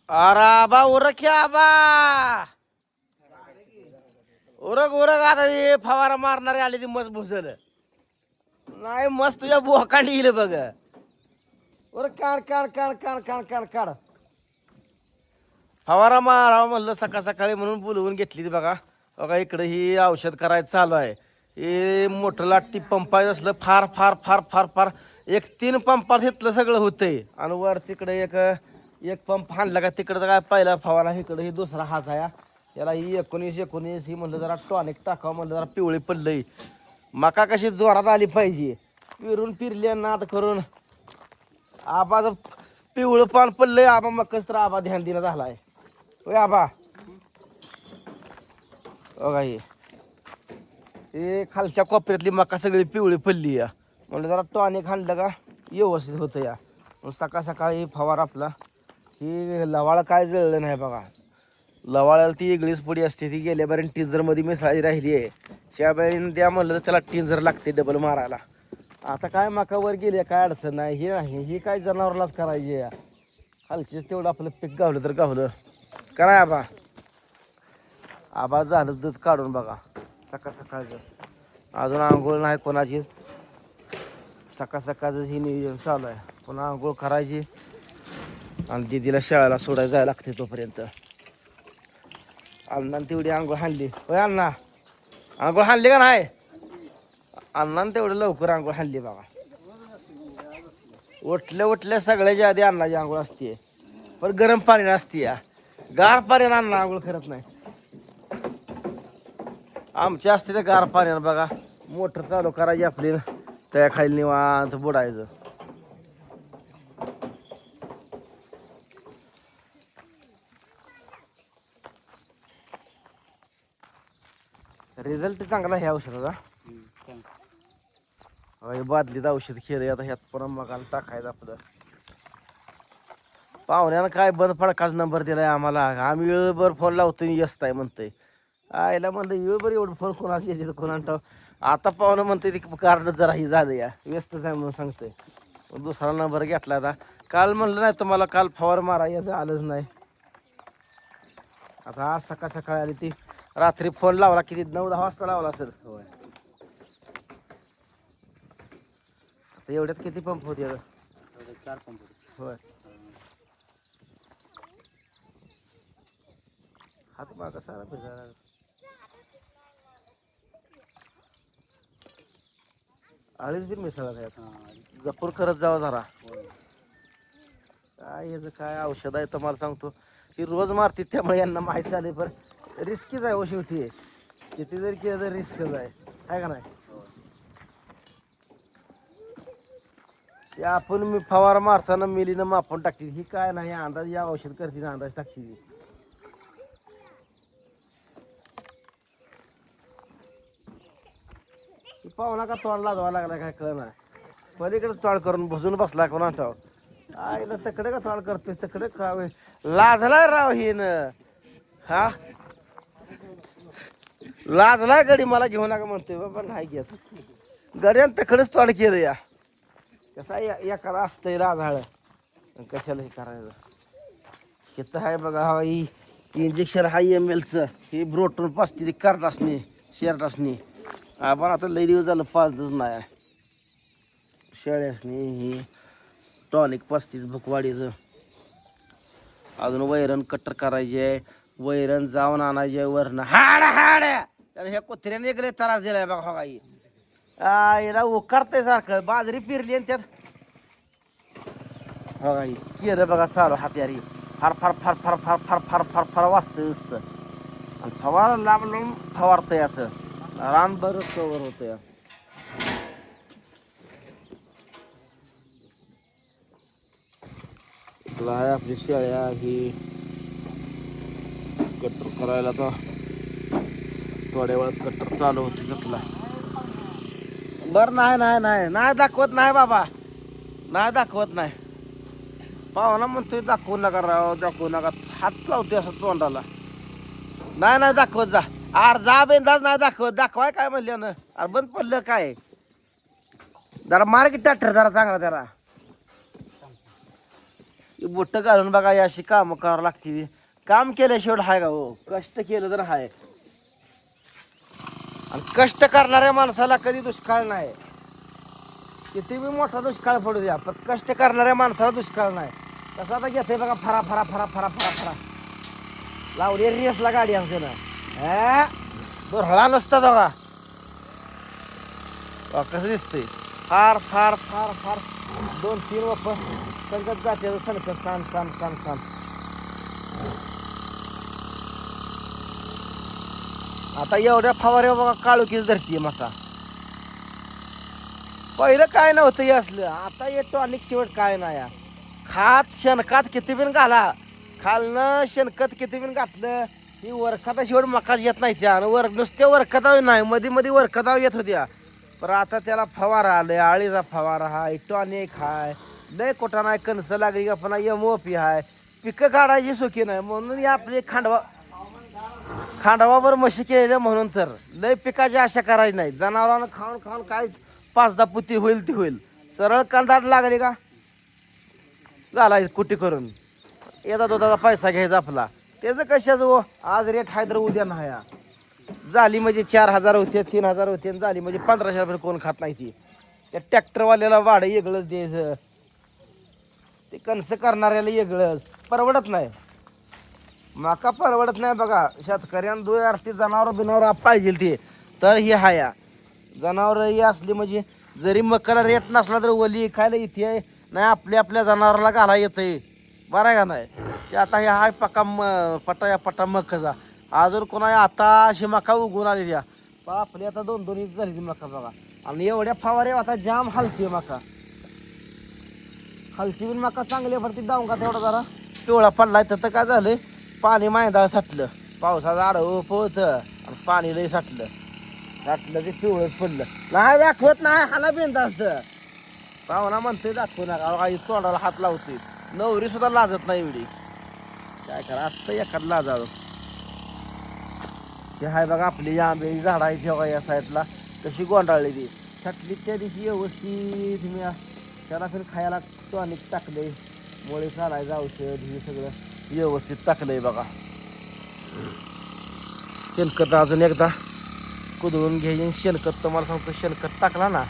अरे आबा उरक की आबा उरक उरक आता हे फवारा मारणारे आले ती मस्त भुजल नाही मस्त तुझ्या बोकांडी येईल बघ उरक काढ काढ काढ काढ काढ काढ काढ फवारा मारावा म्हणलं सकाळ सकाळी म्हणून बोलवून घेतली ती बघा बघा इकडे ही औषध करायचं चालू आहे हे मोठं लाटी पंपायचं असलं फार फार फार फार फार एक 3 पंपात घेतलं सगळं होतंय आणि वर तिकडे एक पंप हाणला का तिकडं काय पहिला फवारा इकडे ही दुसरा हात आहे याला ही 19 ही म्हणलं जरा टॉनिक टाकावं म्हणलं जरा पिवळी पडलंय मका कशी जोरात आली पाहिजे फिरली नाद करून आबाचं पिवळं पान पडलंय आबा मकच तर आबा ध्यान दिला झालाय होय आबा बघा हे खालच्या कोपऱ्यातली मका सगळी पिवळी पडली या म्हणलं जरा टॉनिक हाणलं का व्यवस्थित होतं या मग सकाळ सकाळी फवार आपला ही लवाळ काय जळलं नाही बघा लवाळ्याला ती वेगळीच पुडी असते ती गेल्या बारीन टिंजरमध्ये मिसळायची राहिली आहे त्याबारीन द्या म्हणलं तर त्याला टिंजर लागते डबल मारायला आता काय मकावर गेली काय अडचण नाही हे नाही ही काय जनावरालाच करायची या खालचीच तेवढं आपलं पीक गावलं तर गावलं काय आबा आबा झालं दूध काढून बघा सकाळ सकाळचं अजून आंघोळ नाही कोणाची सकाळ सकाळचं ही नियोजन चालू आहे पुन्हा आंघोळ करायची आणि दिदीला शाळेला सोडायला जायला लागते तोपर्यंत अण्णाने तेवढी आंघोळ हाणली होय अण्णा आंघोळ हाणली का नाही अण्णाने तेवढं लवकर आंघोळ हाणली बघा उठल्या सगळ्याच्या आधी अण्णाची आंघोळ असते पण गरम पाणी असते या गार पाण्यानं अण्णा आंघोळ करत नाही आमच्या असते ते गार पाण्यानं बघा मोटर चालू करायची आपली त्या खाली निवांत बुडायचं रिझल्ट चांगला ह्या औषधाचा बादलीत औषध केलं आता ह्यात पुन्हा मगाला टाकायचं आपलं पाहुण्यानं काय बंद फडकाच नंबर दिलाय आम्हाला आम्ही वेळभर फोन लावतो व्यस्त आहे म्हणतोय आयला म्हणलं वेळभर एवढं फोन कोणाच येते कोणा आता पाहुणं म्हणतोय ते कारण जरा ही झालं या व्यस्तच आहे म्हणून सांगतोय दुसरा नंबर घेतला आता काल म्हणलं नाही तुम्हाला काल फवार मारा याचं आलंच नाही आता आज सकाळ सकाळी आली ती रात्री फोन लावला किती 9-10 वाजता लावला असेल होय आता एवढ्यात किती पंप होते 4 पंप होय हात मागा सारा भिजायला आळीच बिन मिसळा जपूर करत जावं जरा काय याचं काय औषध आहे तुम्हाला सांगतो ही रोज मारते त्यामुळे यांना माहीत झाले पण रिस्कीच आहे हो शेवटी किती जरी केलं तर रिस्कच आहे का नाही ते आपण मी फवारा मारताना मिलीनं मापून टाकते ही काय नाही अंदाज या औषध करते ना अंदाज टाकते पाहुणा का तोंड लाजवा लागला काय कळ नाही पलीकडेच तोंड करून बसून बसला कोणा ठाव आईला तकडे का तोंड करतोय तकडे का लाजलाय राव हिन हा लाजलाय गडी मला घेऊ नका म्हणतोय बाबा नाही घेत गड्यान तकडेच तोंड केलं या कसा एकाला असतंय लाजाळ कशाला हे करायचं इथं आहे बघा हा ही इंजेक्शन हा ml ही ब्रोटून 5 कार्ड असणे शेअर्ट असणे आपण आता लई दिवस झालं 5 दिवस नाही शेळ्या असणे ही टॉनिक 35 भुकवाडीचं अजून वैरण कट्टर करायची आहे वैरण जाऊन आणायचे वरण हाड त्याला ह्या कुत्र्याने एक त्रास दिलाय बघा काही याला उकारतंय सारखं बाजरी फिरली आणि त्यात बघा केलं बघा चालू हात्यारी फार फार फार फार फार फार फार फार फार वाजतंय नुसतं आणि फवारा लांब फवारतंय असं रान बरंच कवर होतंय आहे आपली शेळ्या ही कट्टर करायला तर थोड्या वेळात कट्टर चालू होते घेतला बरं नाही दाखवत नाही बाबा नाही दाखवत नाही पाहुणा म्हणतोय दाखवू नका राव दाखवू नका हात लावते असं तोंडाला नाही दाखवत जा अरे जा बेंदाज नाही दाखवाय काय म्हणलं ना अरे बंद पडलं काय जरा मार की ट्रॅक्टर जरा चांगला जरा बोट घालून बघा ही अशी कामं करावं लागते. काम केल्याशिवाय हाय का हो, कष्ट केलं तर हाय. आणि कष्ट करणाऱ्या माणसाला कधी दुष्काळ नाही. किती बी मोठा दुष्काळ पडू द्या, पण कष्ट करणाऱ्या माणसाला दुष्काळ नाही. तसं आता घेते बघा फरा फरा फरा फरा फरा फरा लावली रेसला गाडी आमच्या ना दोरहळा नसता बघा. कसं दिसतंय फार फार फार फार 2-3 वापर संकट जाते सणकत सान सान सान सान. आता एवढ्या फवाऱ्या बघा काळुकीच धरतीये मका. पहिलं काय नव्हतं हे असलं, आता हे टॉनिक शेवट काय नाही. खात शेणकात किती बिन घाला, खालनं शेणखत किती बिन घातलं ही वरखता शेवट मकाच येत नाही त्या. आणि नुसत्या वरखतावी नाही, मध्ये मध्ये वरखतावी येत होत्या. पण आता त्याला फवारा आले, आळीचा फवारा हाय, टॉनिक हाय, लय कोटा नाही. कणस लागली का पुन्हा MOP हाय. पिकं काढायची सुखी नाही म्हणून या आपली खांडवावर म्हशी केल्या म्हणून तर लय पिकाची आशा करायची नाही. जनावरांना खाऊन खाऊन काय 5-10 पुती होईल ती होईल. सरळ कंदाट लागली का घालायचं कुटी करून येता दुधाचा पैसा घ्यायचा आपला. त्याचं कशाच हो, आज रेट हाय तर उद्या नाही. झाली म्हणजे 4,000 होते, 3,000 होते, झाली म्हणजे 1500 रुपये कोण खात नाही. ती त्या ट्रॅक्टरवाल्याला भाडं वेगळंच द्यायचं, ते कणस करणाऱ्याला वेगळंच. परवडत नाही. माका परवडत नाही बघा. शेतकऱ्यांना 2 आरती जनावर बिनावर पाहिजे ते तर ही हाया. जनावर ही असली म्हणजे जरी मकाला रेट नसला तर वली खायला इथे नाही, आपल्या जनावराला घाला येतंय. बरं आहे का नाही. ते आता हे हाय पक्का पटा पटा मकाचा. अजून कोणा आता अशी मका उगवून आली द्या आपली आता 2-2 इंच झाली ती मका बघा. आणि एवढ्या फवाऱ्या आता जाम हलती मका. खालची बिन मका चांगली भरती डाऊन का तेवढा जरा पिवळा पडलाय. तर काय झालं, पाणी मायदा साठलं, पावसाचं आडवं पोहतं आणि पाणी लई साठलं ते पिवळंच पडलं. नाही दाखवत नाही, हाला बिंद असतं. पाहुणा म्हणतोय दाखवू नका, आई तोंडाला हात लावतोय. नवरी सुद्धा लाजत नाही एवढी. काय करा असतं एखादं लाजाळं. हे हाय बघा आपली आंब्याची झाड आहे तेव्हा या साईडला कशी गोंडाळली ती. थकली त्या दिवशी व्यवस्थित मी त्याला फिर खायला टॉनिक टाकले, मुळे चालायचं औषध हे सगळं व्यवस्थित टाकलंय बघा. शेणखत अजून एकदा कुदळून घ्यायचे. शेणखत तुम्हाला सांगतो, शेणखत टाकला ना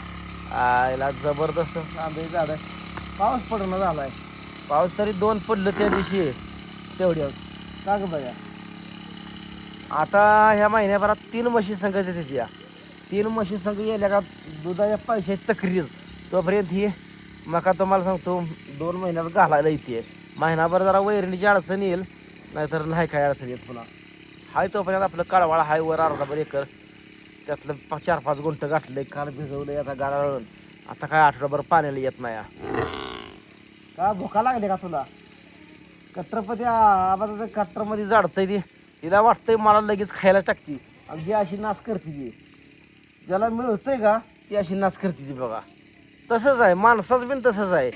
आयला जबरदस्त आंब्याची झाड आहे. पाऊस पडणं झालाय, पाऊस तरी 2 पडलं त्या दिवशी तेवढ्या का ग बघा. आता ह्या महिन्याभरात 3 म्हशी संघायच्या त्याच्या 3 म्हशी संघ गेल्या का दुधाच्या पैशाची चक्री तोपर्यंत ही मका तुम्हाला सांगतो 2 महिन्यात घालायला येते. महिनाभर जरा वैरणीची अडचण येईल, नाहीतर नाही काय अडचण येत पुन्हा. हाय तोपर्यंत आपलं काळवाळा हाय वर अर्धाभर एकर, त्यातलं 4-5 गुंठ गाठलंय, काल भिजवलंय आता गाळाळून. आता काय आठवडाभर पाण्याला येत नाही. का भुका लागली का तुला. कट्टरपती आबाचं कट्टरमध्ये जाडतंय ती, तिला वाटतंय मला लगेच खायला टाकते आणि ती अशी नाश करते. ती ज्याला मिळतंय का ती अशी नाश करते ती बघा. तसंच आहे माणसाचं बिन तसंच आहे.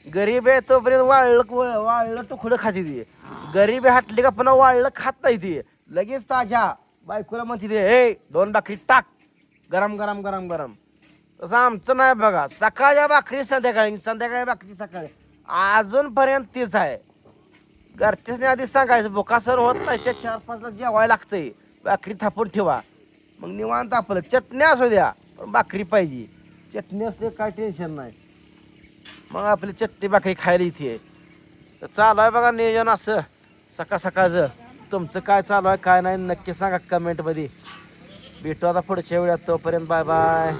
गरीब आहे तोपर्यंत वाळलं तुकडं खाते ती. गरीबी हटली का पुन्हा वाळलं खात नाही ती. लगेच ताज्या बायकोला म्हणते ते, हे 2 भाकरी टाक गरम गरम गरम गरम. तसं आमचं नाही बघा. सकाळच्या भाकरी संध्याकाळी, संध्याकाळी भाकरी सकाळी, अजूनपर्यंत तीच आहे. घरच्यासने आधी सांगायचं बोकासर होत नाही, त्या 4-5ला जेवायला लागतंय. भाकरी थापून ठेवा मग निवांत. आपलं चटणी असू द्या पण भाकरी पाहिजे. चटणी असते काय टेन्शन नाही, मग आपली चटणी भाकरी खायला इथे. तर चालू आहे बघा नियोजन असं सकाळ सकाळचं. तुमचं काय चालू आहे काय नाही नक्की सांगा कमेंटमध्ये. भेटू आता पुढच्या वेळात. तोपर्यंत बाय बाय.